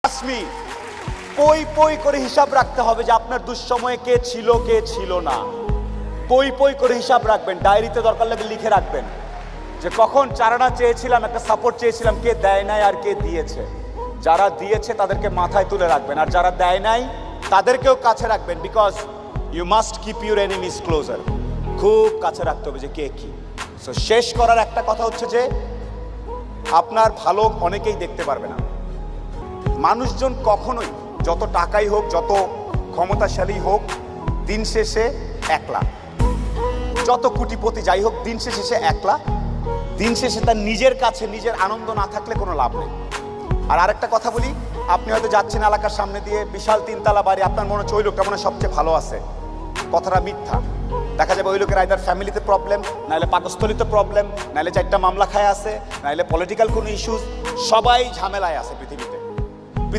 আসমি পই পই করে হিসাব রাখতে হবে যে আপনার দুঃসময়ে কে ছিল না। পই পই করে হিসাব রাখবেন, ডায়েরিতে দরকার লাগলে লিখে রাখবেন যে কখন চারানা চেয়েছিলাম, একটা সাপোর্ট চেয়েছিলাম, কে দেয় নাই আর কে দিয়েছে। যারা দিয়েছে তাদেরকে মাথায় তুলে রাখবেন, আর যারা দেয় নাই তাদেরকেও কাছে রাখবেন, because you must keep your enemies closer. খুব কাছে রাখতে হবে যে কে কি। সো শেষ করার একটা কথা হচ্ছে যে আপনার ভালো অনেকেই দেখতে পারবে না। মানুষজন কখনোই যত টাকাই হোক, যত ক্ষমতাশালী হোক, দিন শেষে একলা। যত কোটিপতি যাই হোক, দিন শেষে সে একলা। দিন শেষে তার নিজের কাছে নিজের আনন্দ না থাকলে কোনো লাভ নেই। আর আরেকটা কথা বলি, আপনি হয়তো যাচ্ছেন এলাকার সামনে দিয়ে, বিশাল 3 তলা বাড়ি, আপনার মনে হচ্ছে ওই লোকটা মনে হয় সবচেয়ে ভালো আছে। কথাটা মিথ্যা। দেখা যাবে ওই লোকের আইদার ফ্যামিলিতে প্রবলেম, নাহলে পাকস্থলিতে প্রবলেম, নাহলে 4টা মামলা খায় আছে, নাহলে পলিটিক্যাল কোনো ইস্যুস। সবাই ঝামেলায় আছে পৃথিবীতে।